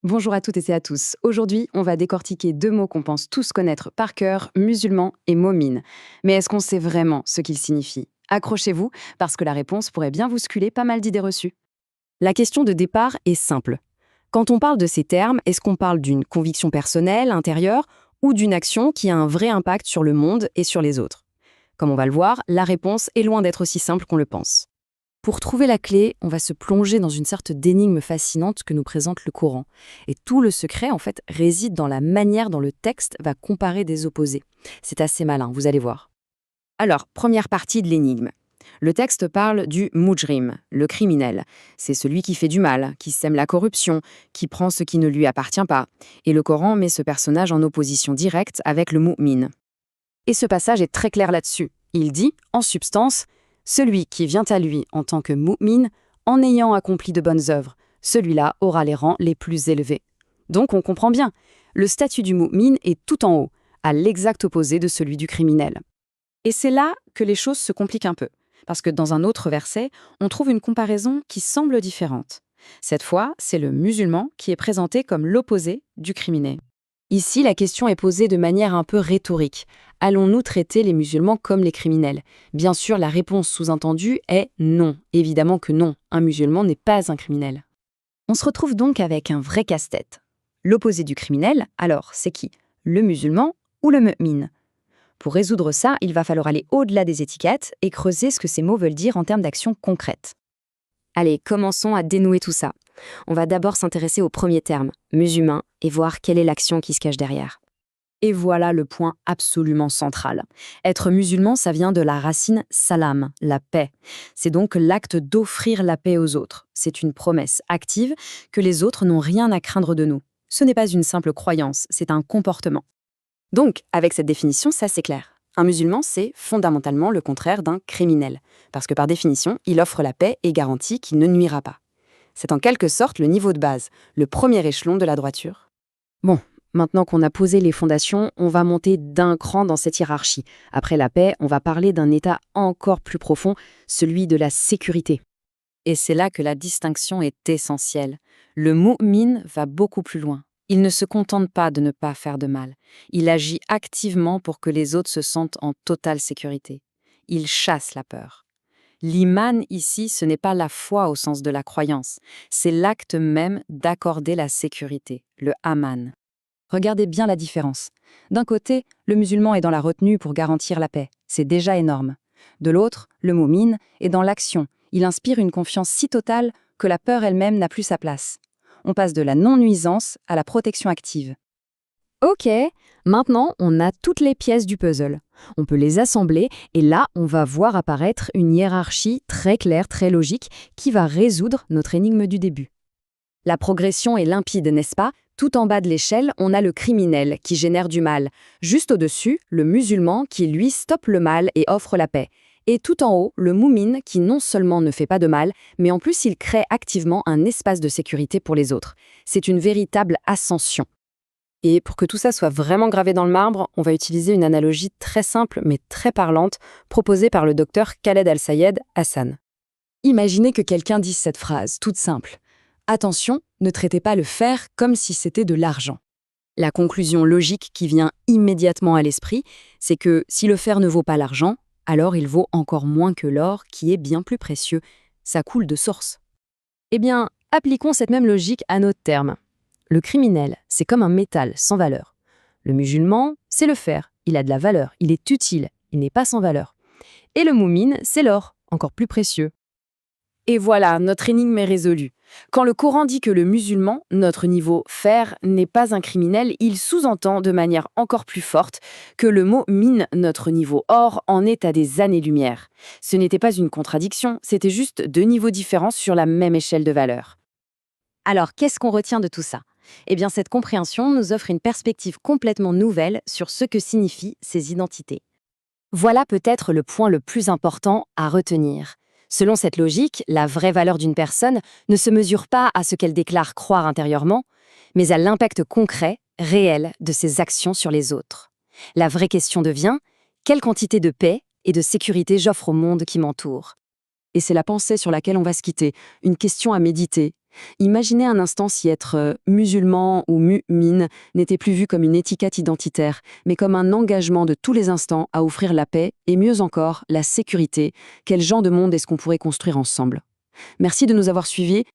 Bonjour à toutes et à tous. Aujourd'hui, on va décortiquer deux mots qu'on pense tous connaître par cœur, musulman et momine. Mais est-ce qu'on sait vraiment ce qu'ils signifient? Accrochez-vous, parce que la réponse pourrait bien bousculer pas mal d'idées reçues. La question de départ est simple. Quand on parle de ces termes, est-ce qu'on parle d'une conviction personnelle, intérieure, ou d'une action qui a un vrai impact sur le monde et sur les autres? Comme on va le voir, la réponse est loin d'être aussi simple qu'on le pense. Pour trouver la clé, on va se plonger dans une sorte d'énigme fascinante que nous présente le Coran. Et tout le secret, en fait, réside dans la manière dont le texte va comparer des opposés. C'est assez malin, vous allez voir. Alors, première partie de l'énigme. Le texte parle du mujrim, le criminel. C'est celui qui fait du mal, qui sème la corruption, qui prend ce qui ne lui appartient pas. Et le Coran met ce personnage en opposition directe avec le mu'min. Et ce passage est très clair là-dessus. Il dit, en substance, celui qui vient à lui en tant que mu'min, en ayant accompli de bonnes œuvres, celui-là aura les rangs les plus élevés. Donc on comprend bien, le statut du mu'min est tout en haut, à l'exact opposé de celui du criminel. Et c'est là que les choses se compliquent un peu, parce que dans un autre verset, on trouve une comparaison qui semble différente. Cette fois, c'est le musulman qui est présenté comme l'opposé du criminel. Ici, la question est posée de manière un peu rhétorique. Allons-nous traiter les musulmans comme les criminels? Bien sûr, la réponse sous-entendue est non. Évidemment que non, un musulman n'est pas un criminel. On se retrouve donc avec un vrai casse-tête. L'opposé du criminel, alors, c'est qui? Le musulman ou le mu'min? Pour résoudre ça, il va falloir aller au-delà des étiquettes et creuser ce que ces mots veulent dire en termes d'action concrète. Allez, commençons à dénouer tout ça. On va d'abord s'intéresser au premier terme, musulman, et voir quelle est l'action qui se cache derrière. Et voilà le point absolument central. Être musulman, ça vient de la racine salam, la paix. C'est donc l'acte d'offrir la paix aux autres. C'est une promesse active que les autres n'ont rien à craindre de nous. Ce n'est pas une simple croyance, c'est un comportement. Donc, avec cette définition, ça c'est clair. Un musulman, c'est fondamentalement le contraire d'un criminel, parce que par définition, il offre la paix et garantit qu'il ne nuira pas. C'est en quelque sorte le niveau de base, le premier échelon de la droiture. Bon, maintenant qu'on a posé les fondations, on va monter d'un cran dans cette hiérarchie. Après la paix, on va parler d'un état encore plus profond, celui de la sécurité. Et c'est là que la distinction est essentielle. Le mu'min va beaucoup plus loin. Il ne se contente pas de ne pas faire de mal. Il agit activement pour que les autres se sentent en totale sécurité. Il chasse la peur. L'iman ici, ce n'est pas la foi au sens de la croyance, c'est l'acte même d'accorder la sécurité, le aman. Regardez bien la différence. D'un côté, le musulman est dans la retenue pour garantir la paix, c'est déjà énorme. De l'autre, le mu'min est dans l'action, il inspire une confiance si totale que la peur elle-même n'a plus sa place. On passe de la non-nuisance à la protection active. Ok, maintenant on a toutes les pièces du puzzle. On peut les assembler et là on va voir apparaître une hiérarchie très claire, très logique qui va résoudre notre énigme du début. La progression est limpide, n'est-ce pas? Tout en bas de l'échelle, on a le criminel qui génère du mal. Juste au-dessus, le musulman qui lui stoppe le mal et offre la paix. Et tout en haut, le mu'min qui non seulement ne fait pas de mal, mais en plus il crée activement un espace de sécurité pour les autres. C'est une véritable ascension. Et pour que tout ça soit vraiment gravé dans le marbre, on va utiliser une analogie très simple mais très parlante proposée par le docteur Khaled Al-Sayed Hassan. Imaginez que quelqu'un dise cette phrase toute simple. Attention, ne traitez pas le fer comme si c'était de l'argent. La conclusion logique qui vient immédiatement à l'esprit, c'est que si le fer ne vaut pas l'argent, alors il vaut encore moins que l'or qui est bien plus précieux. Ça coule de source. Eh bien, appliquons cette même logique à notre terme. Le criminel, c'est comme un métal sans valeur. Le musulman, c'est le fer. Il a de la valeur, il est utile, il n'est pas sans valeur. Et le mu'min, c'est l'or, encore plus précieux. Et voilà, notre énigme est résolue. Quand le Coran dit que le musulman, notre niveau fer, n'est pas un criminel, il sous-entend de manière encore plus forte que le mu'min, notre niveau or, en est à des années-lumière. Ce n'était pas une contradiction, c'était juste deux niveaux différents sur la même échelle de valeur. Alors, qu'est-ce qu'on retient de tout ça? Eh bien, cette compréhension nous offre une perspective complètement nouvelle sur ce que signifient ces identités. Voilà peut-être le point le plus important à retenir. Selon cette logique, la vraie valeur d'une personne ne se mesure pas à ce qu'elle déclare croire intérieurement, mais à l'impact concret, réel, de ses actions sur les autres. La vraie question devient, quelle quantité de paix et de sécurité j'offre au monde qui m'entoure? Et c'est la pensée sur laquelle on va se quitter, une question à méditer. Imaginez un instant si être musulman ou mu'min n'était plus vu comme une étiquette identitaire, mais comme un engagement de tous les instants à offrir la paix et mieux encore, la sécurité. Quel genre de monde est-ce qu'on pourrait construire ensemble? Merci de nous avoir suivis.